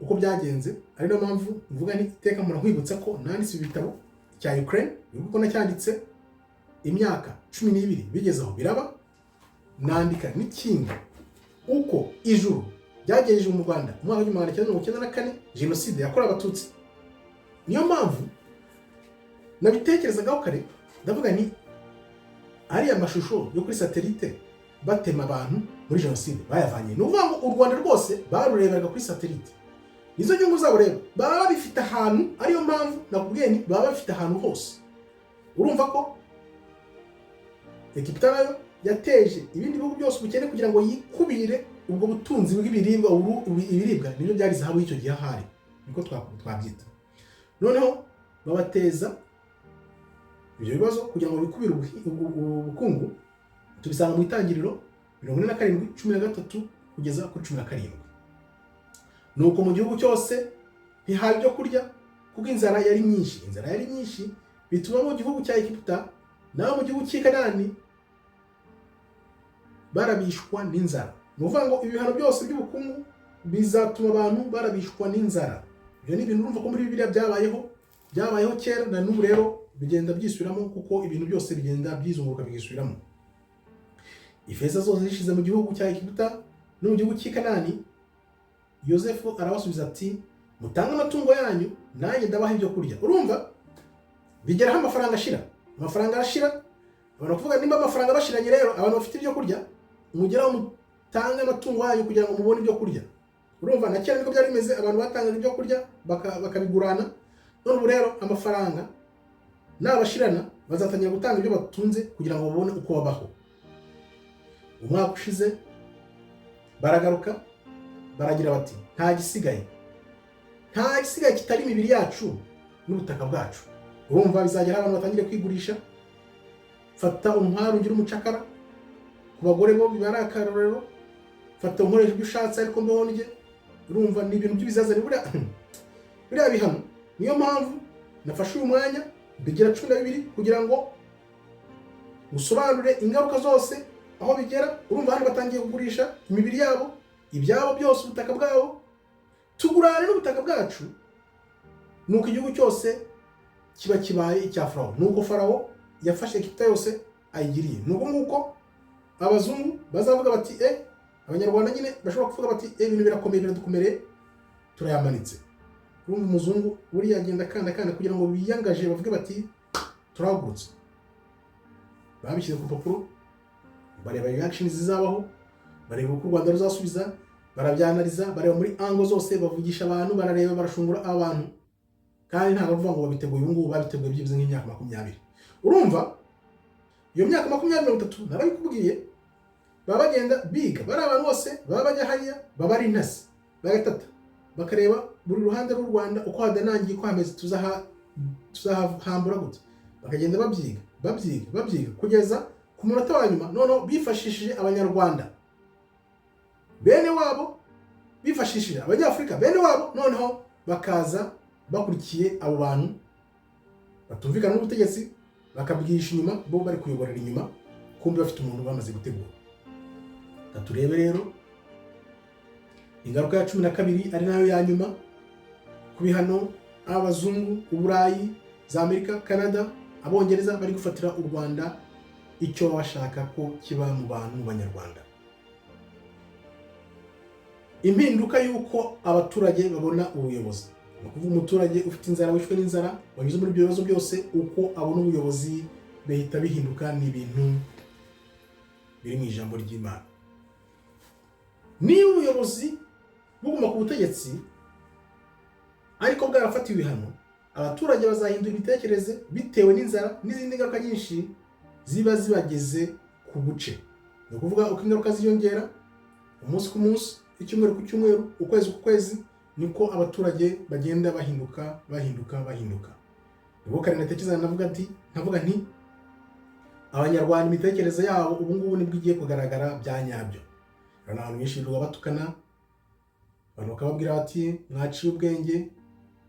Speaker 1: uko byagenze, ari no mpamvu mvuga ni iteka mpora nkwibutsa ko nanditse ibitabo cya Ukraine, uko nacyanditse imyaka 12 bigezeho biraba, nandika n'ikindi uko ijuru byagejeje mu Rwanda mu mwaka wa 1994 jenoside yakorewe Abatutsi. Niyo mpamvu nabitekerezagaho kare, ndavuga ni ari amashusho yo kuri satellite batema abantu muri jenoside bayavanye. Ni ukuvuga ngo u Rwanda rwose barurebaga kuri satellite, izo nyungu zabo rero baba bifite ahantu. Ariyo mpamvu nakubwiye ni baba bifite ahantu hose. Urumva ko Egiputa nayo yateje ibindi bihugu byose ubukene kugira ngo yikubire ubwo butunzi bw'ibiribwa. Ibiribwa nibyo byari zahabu y'icyo gihe ahari, niko twabyita. Noneho babateza ibyo bibazo kugira ngo bikubire ubukungu. Tubisanga mu itangiriro 47:13 kugeza kuri 17. Nuko mu gihugu cyose ntihaba ibyo kurya kuko inzara yari nyinshi, bituma mu gihugu cya Egiputa naho mu gihugu cy'i Kanani barabishwa n'inzara. Ni ukuvuga ngo ibihano byose by'ubukungu bizatuma abantu barabishwa n'inzara. Ibyo ni ibintu urumva ko muri Bibiliya byabayeho kera, na n'ubu rero bigenda byisubiramo, kuko ibintu byose bigenda byizunguruka bigisubiramo. Ifeza zose zishize mu gihugu cya Egiputa no mu gihugu cy'i Kanani, Yosefu arabasubiza ati mutange amatungo yanyu nanjye ndabaha ibyo kurya. Urumva bigeraho amafaranga arashira. Abantu kuvuga nimba amafaranga bashiranye, rero abantu bafite ibyo kurya mugeraho mutange amatungo yanyu kugira ngo mubone ibyo kurya. Urumva na kera niko byari bimeze, abantu batangaga ibyo kurya bakabigurana. None ubu rero amafaranga n'abashirana bazatangira gutanga ibyo batunze kugira ngo babone uko babaho. Umwaka ushize baragaruka baragira bati nta gisigaye kitari imibiri yacu n'ubutaka bwacu. Urumva bizagera abantu batangire kwigurisha. Fata umwaro ugira umucakara ku bagore bo bibara akarorero, fata nkoresha ibyo ushatse ariko mbeho ndye. Urumva ni ibintu by'ibizazane buriya bihano. Niyo mpamvu nafashe uyu mwanya bigira 12 kugira ngo usobanure ingaruka zose aho bigera. Urumva hano batangiye kugurisha imibiri yabo, ibyabo byose, ubutaka bwabo. Tugurane n'ubutaka bwacu. Nuko igihugu cyose kiba kibaye icya Farawo. Nuko Farawo yafashe Egiputa yose ayigiriye. Nuko nguko abazungu bazavuga bati abanyarwanda nyine bashobora kuvuga bati ibintu birakomeye biradukomereye turayamanitse. Urumva umuzungu buri yagenda kanda kugira ngo biyangaje bavuge bati turahagurutse. Babishyize ku rupapuro, bareba reaction zizabaho, bareba uko u Rwanda ruzasubiza, barabyanaliza, bareba muri ango zose, bavugisha abantu, barareba, barashungura abantu. Kandi nta bavuga ngo babiteguye ubu ngubu, babiteguye byibuze nk'imyaka 20. Urumva iyo myaka 20-30 narabikubwiye, baba bagenda biga, bari abantu bose baba bajya hariya, baba ari intasi bagatata, bakareba buri ruhande rw'u Rwanda uko hadanangiye, ko hameze, tuzahambura gute. Bakagenda babyiga kugeza ku munota wa nyuma. Noneho bifashishije abanyarwanda bene wabo, bifashishije abanyafurika bene wabo, noneho bakaza bakurikiye abo bantu batumvikana n'ubutegetsi, bakabwihisha inyuma, bo bari kuyoborera inyuma, kumbe bafite umuntu bamaze gutegura. Turebe rero ingaruka ya 12 ari nayo ya nyuma ku bihano abazungu, Uburayi, za Amerika, Canada, Abongereza bari gufatira u Rwanda icyo bashaka ko kiba mu bantu mu Banyarwanda. Impinduka yuko abaturage babona ubuyobozi. Nukuvuga umuturage ufite inzara, wishwe n'inzara, wanyuze muri ibyo bibazo byose, uko abona ubuyobozi behita bihinduka n'ibintu biri mu ijambo ry'Imana. Niba ubuyobozi buguma ku butegetsi ariko bwarafatiwe ibihano, abaturage bazahindura imitekerereze bitewe n'inzara n'izindi ngaruka nyinshi ziba zibageze ku buce. Ni ukuvuga uko ingaruka ziyongera umunsi ku munsi, icyumweru ku cyumweru, ukwezi ku kwezi, niko abaturage bagenda bahinduka. Nibwo kare natekereza navuga nti abanyarwanda imitekerereze yabo ubu ngubu nibwo igiye kugaragara bya nyabyo. Abantu benshi birirwa batukana, abantu bakababwira bati mwaciye ubwenge,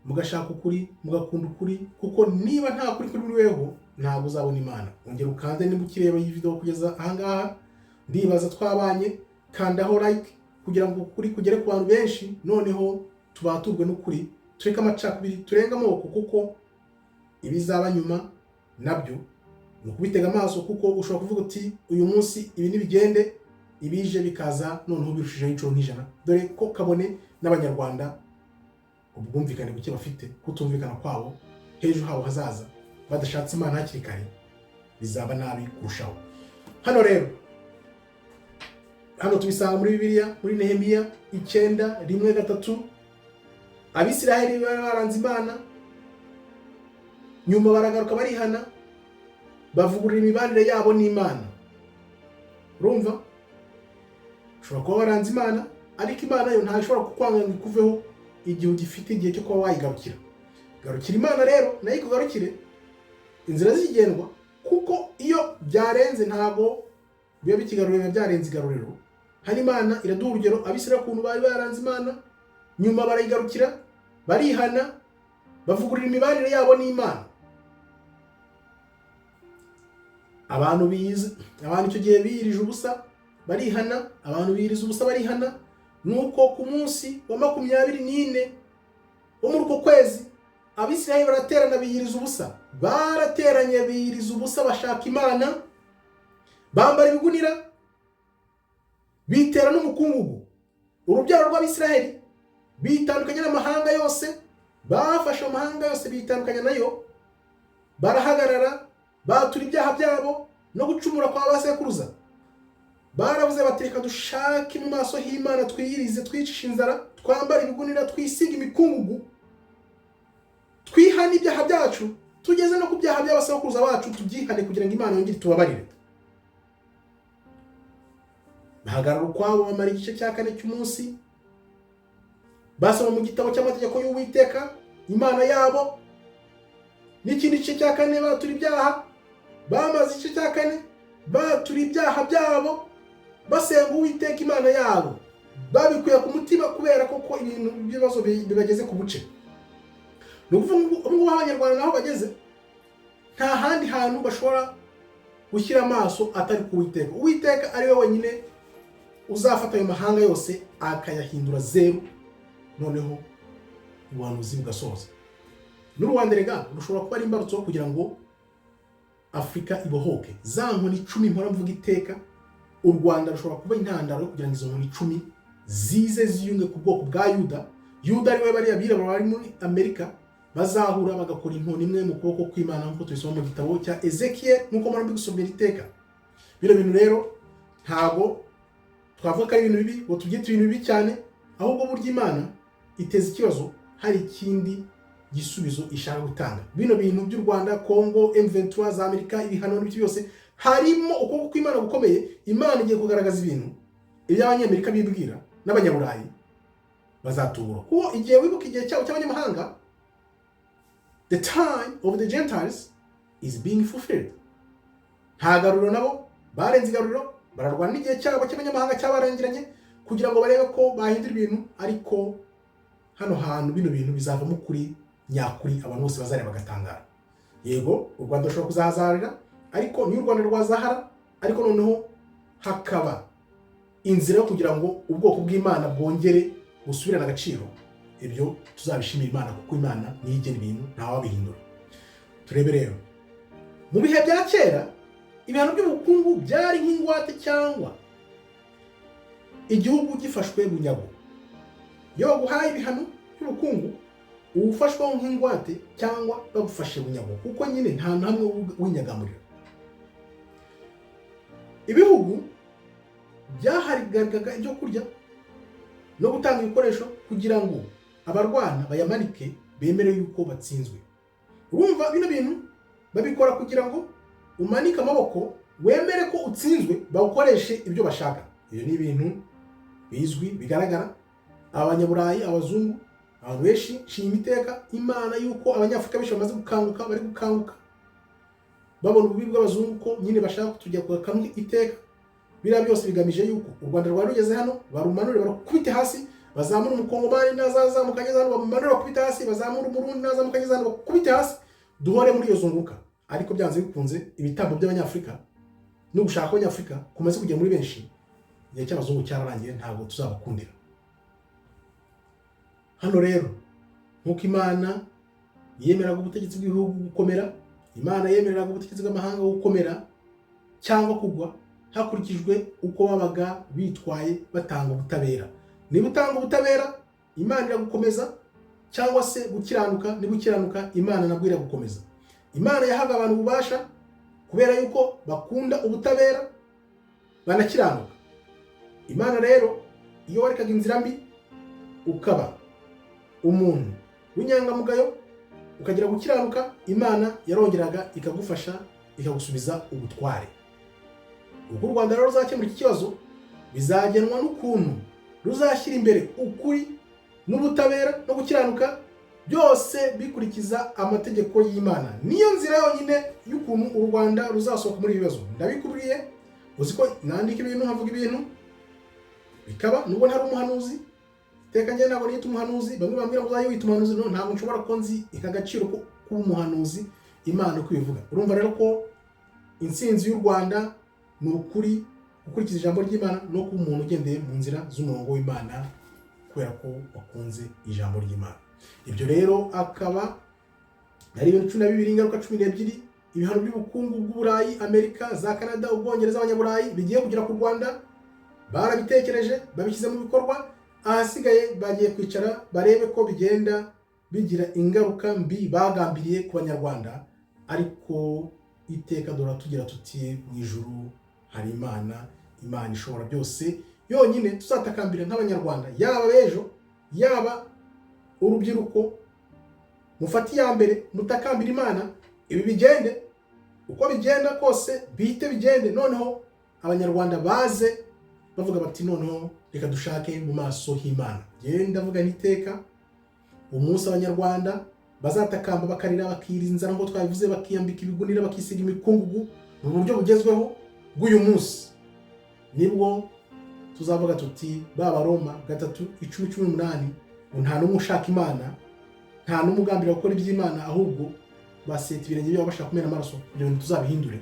Speaker 1: mugashaka ukuri, mugakunda ukuri, kuko niba nta kuri kuri weho ntabwo uzabona Imana. Ongera ukande niba ukireba iyi video kugeza ahangaha, ndibaza twabanye, kandaho like kugira ngo ukuri kugere ku bantu benshi, noneho tubaturwe n'ukuri, tureke amacakubiri, turenga amoko, kuko ibizaba nyuma nabyo ni ukubitega amaso, kuko ushobora kuvuga uti uyu munsi ibi nibigende, ibije bikaza noneho birushijeho inshuro nk'ijana. Dore ko kabone n'abanyarwanda ubwumvikane buke bafite, kutumvikana kwabo hejuru habo hazaza, badashatse Imana hakiri kare, bizaba nabi kurushaho. Hano tubisanga muri Bibiliya, muri Nehemiya 9:1-3. Abisiraheli bari baranze Imana, nyuma baragaruka barihana, bavugurura imibanire yabo n'Imana. Urumva? Ushobora kuba waranze Imana, ariko Imana yo ntashobora kukwanga ngo ikuveho igihe ugifite igihe cyo kuba wayigarukira. Garukira Imana rero, nayo ikugarukire. Inzira zigendwa, kuko iyo byarenze ntago biba bikigarurira, byarenze igaruriro. Hari Imana iraduha urugero, Abisirayeli kuntu bari baranze Imana, nyuma barayigarukira, barihana, bavugurura imibanire yabo n'Imana. Abantu icyo gihe biyirije ubusa barihana, abantu biyiriza ubusa barihana. Nuko ku munsi wa 24 wo muri uko kwezi, Abisirayeli baraterana biyiriza ubusa. Barateranye biyiriza ubusa, bashaka Imana, bambara ibigunira, bitera n'umukungugu. Urubyaro rw'Abisirayeli bitandukanye n'amahanga yose, bafashe amahanga yose bitandukanya nayo, barahagarara, batura ibyaha byabo no gucumura kwa basekuruza. Baravuze bati reka dushake mu maso h'Imana, twiyirize, twicishe inzara, twambara ibigunira, twisiga imikungugu, twihane ibyaha byacu, tugeze no ku byaha by'abasekuruza bacu, tubyihane kugira ngo Imana yongere tubabarire. Bahagarara ukwabo, bamara igice cya 4 cy'umunsi, basoma mu gitabo cy'amategeko y'Uwiteka Imana yabo. N'ikindi gice cya 4 batura ibyaha, bamaze igice cya 4 batura ibyaha byabo, basenga Uwiteka Imana yabo, babikuye ku mutima kubera koko ibintu by'ibibazo bibageze ku buce. Ni ukuvuga ngo abanyarwanda naho bageze, nta handi hantu bashobora gushyira amaso atari ku Uwiteka. Uwiteka ari we wenyine uzafata ayo mahanga yose akayahindura zeru, noneho ubuhanuzi bugasoza. N'u Rwanda rega rushobora kuba ari imbarutso kugira ngo Afurika ibohoke. Za nkoni 10 mpora mvuga iteka, u Rwanda rushobora kuba intandaro kugira ngo izo nkoni 10 zize ziyunge ku bwoko bwa Yuda. Yuda ari we bari abirabura bari muri Amerika, bazahura bagakora inkoni imwe mu kuboko kw'Imana, nk'uko tubisoma mu gitabo cya Ezekiel, nk'uko mpora mbigusomera iteka. Bino bintu rero ntabwo twavuga ko ari ibintu bibi ngo tubyite ibintu bibi cyane, ahubwo burya Imana iteza ikibazo hari ikindi gisubizo ishaka gutanga. Bino bintu by'u Rwanda, Congo, M23 za Amerika, ibihano n'ibyo byose, harimo ukuboko kw'Imana gukomeye. Imana igiye kugaragaza ibintu iby'abanyamerika bibwira n'abanyaburayi bazatubura. Kuko igihe wibuka igihe cyabo cy'abanyamahanga, the time of the Gentiles is being fulfilled. Nta garuriro nabo barenze igaruriro, bararwana n'igihe cyabo cy'abanyamahanga cyabarangiranye kugira ngo barebe ko bahindura ibintu. Ariko hano hantu bino bintu bizavamo kuri nyakuri, abantu bose bazareba bagatangara. Yego u Rwanda rushobora kuzahazarira, ariko ni u Rwanda rwazahara, ariko noneho hakaba inzira yo kugira ngo ubwoko bw'Imana bwongere busubirane agaciro. Ibyo tuzabishimira Imana, kuko Imana niyo igena ibintu, nta wabihindura. Turebe rero, mu bihe bya kera ibihano by'ubukungu byari nk'ingwate cyangwa igihugu gifashwe bunyago. Iyo baguhaye ibihano by'ubukungu ufashwaho nk'ingwate cyangwa bagufashe bunyago, kuko nyine nta hamwe w'inyagamuriro. Ibihugu byaharigaga ibyo kurya no gutanga ibikoresho kugira ngo abarwana bayamanike bemere yuko batsinzwe. Urumva bino bintu babikora kugira ngo umanike amaboko, wemere ko utsinzwe, bawukoreshe ibyo bashaka. Iyo ni ibintu bizwi bigaragara. Abanyaburayi, abazungu, abantu benshi shima iteka Imana yuko abanyafurika benshi bamaze gukanguka, bari gukanguka babona ububi bw'abazungu ko nyine bashaka kutujya kugakamwa iteka. Biriya byose bigamije yuko u Rwanda rwari rugeze hano barumanure barakubite hasi, bazamura umukongomani nazazamuka ageze hano bamumanure bakubite hasi, bazamura umurundi nazamuka ageze hano bakubite hasi, duhore muri iyo zunguka. Ariko byanze bikunze ibitambo by'abanyafurika no gushaka abanyafurika kumaze kujya muri benshi, igihe cy'abazungu cyararangiye, ntabwo tuzabakundira. Hano rero nk'uko Imana yemeraga ubutegetsi bw'ibihugu gukomera, Imana yemereraga ubutegetsi bw'amahanga gukomera cyangwa kugwa hakurikijwe uko babaga bitwaye batanga ubutabera. Niba utanga ubutabera, Imana iragukomeza, cyangwa se gukiranuka, niba ukiranuka, Imana nabwo iragukomeza. Imana yahaga abantu ububasha kubera yuko bakunda ubutabera banakiranuka. Imana rero iyo warekaga inzira mbi ukaba umuntu w'inyangamugayo ukagira gukiranuka, Imana yarongeraga ikagufasha ikagusubiza ubutware. Ubwo u Rwanda rero ruzakemura iki kibazo bizagenwa n'ukuntu ruzashyira imbere ukuri n'ubutabera no gukiranuka, byose bikurikiza amategeko y'Imana. Niyo nzira yonyine y'ukuntu u Rwanda ruzasohoka muri ibibazo. Ndabikubwiye, uzi ko nandika ibintu nkavuga ibintu bikaba nubwo ntari umuhanuzi. Teka njye ntabwo nita umuhanuzi, bamwe bambwira ngo uzaye wita umuhanuzi, no, ntabwo nshobora ko nzi agaciro ko kuba umuhanuzi Imana uko ibivuga. Urumva rero ko intsinzi y'u Rwanda ni ukuri, gukurikiza ijambo ry'Imana no kuba umuntu ugendeye mu nzira z'umurongo w'Imana kubera ko wakunze ijambo ry'Imana. Ibyo rero akaba ari ibintu 12, ingaruka 12, ibihano by'ubukungu bw'Uburayi, Amerika, za Canada, Ubwongereza, abanyaburayi bigiye kugera ku Rwanda. Barabitekereje, babishyize mu bikorwa, ahasigaye bagiye kwicara barebe ko bigenda bigira ingaruka mbi bagambiriye ku Banyarwanda. Ariko iteka dora tugira tuti mu ijuru hari Imana, Imana ishobora byose yonyine. Tuzatakambira nk'Abanyarwanda, yaba bejo yaba urubyiruko, mufati ya mbere mutakambira Imana, ibi bigende uko bigenda kose, bihite bigende. Noneho Abanyarwanda baze bavuga bati noneho reka dushake mu maso h'Imana. Genda vuga niteka umunsi Abanyarwanda bazatakamba bakarira, bakirinza ngo twabivuze, bakiyambika ibigunira, bakisiga imikungugu mu buryo bugezweho bw'uyu munsi, nibwo tuzavuga tuti baba Roma 3:10-18 nta n'umwe ushaka Imana, nta n'umugambira gukora iby'Imana, ahubwo baseta ibirenge byabo bashaka kumena amaraso kugira ngo tuzabihindure.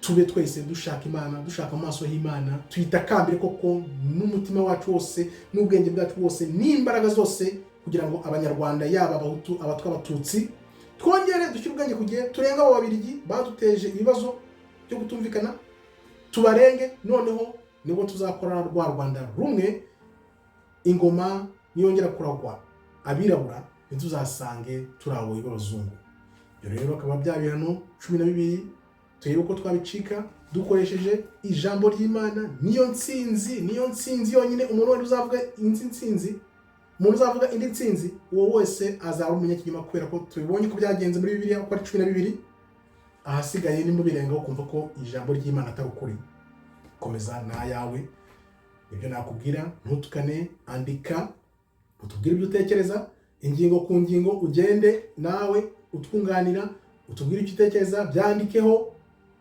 Speaker 1: Tube twese dushaka Imana, dushaka amaso y'Imana, tuyitakambire koko n'umutima wacu wose n'ubwenge bwacu bwose n'imbaraga zose, kugira ngo abanyarwanda yaba abahutu, abatwa, abatutsi, twongere dushyire ubwenge kugiye, turenga abo babirigi baduteje ibibazo byo gutumvikana, tubarenge, noneho nibwo tuzakora rwa Rwanda rumwe. Ingoma niyongera kuragwa abirabura ntituzasange turaboye b'abazungu. Ibyo rero akaba bya bihano 12 turebe uko twabicika dukoresheje ijambo ry'Imana. Niyo nsinzi yonyine. Umuntu wese uzavuga insinzi, umuntu uzavuga indi nsinzi, uwo wese azaba umunyakinyoma, kubera ko tubibonye ko byagenze muri Bibiliya uko ari 12. Ahasigaye nimba birengaho kumva ko ijambo ry'Imana atari ukuri, komeza nayawe. Ibyo nakubwira, ntutukane, andika, utubwire ibyo utekereza, ingingo ku ngingo, ugende nawe utwunganira, utubwire icyo utekereza, byandikeho.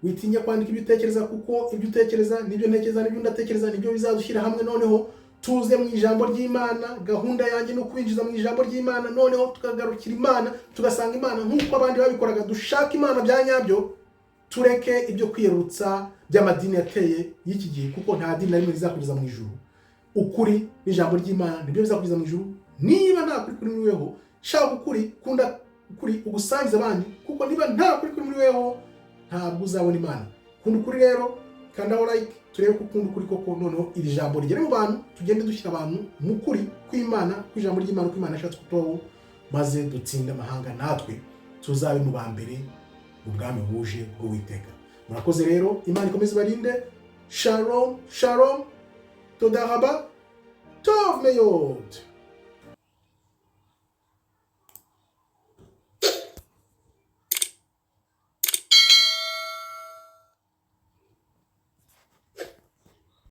Speaker 1: Witinya kwandika ibyo utekereza, kuko ibyo utekereza nibyo ntekereza, nibyo ndatekereza, nibyo bizadushyira hamwe. Noneho tuze mu ijambo ry'Imana. Gahunda yanjye no kwinjiza mu ijambo ry'Imana, noneho tukagarukira Imana, tugasanga Imana nk'uko abandi babikoraga. Dushaka Imana bya nyabyo, tureke ibyo kwiyerutsa by'amadini yateye y'iki gihe, kuko nta dini na rimwe rizakugeza mu ijuru. Ukuri n'ijambo ry'Imana nibyo bizakugeza mu ijuru. Niba nta kuri kuri muri weho, shaka ukuri, kunda ukuri, ugusangiza abandi, kuko niba nta kuri kuri muri weho ntabwo uzabona Imana. Kunda ukuri rero, kandaho like, turebe ko ukunda ukuri koko, noneho iri jambo rigere mu bantu, tugende dushyira abantu mu kuri kw'Imana, kw'ijambo ry'Imana, ko Imana yashatse kutubaho, maze dutsinde amahanga, natwe tuzabe mu ba mbere mu bwami buje bw'Uwiteka. Murakoze rero, Imana ikomeze barinde. Shalom, shalom, toda raba, tov meyod.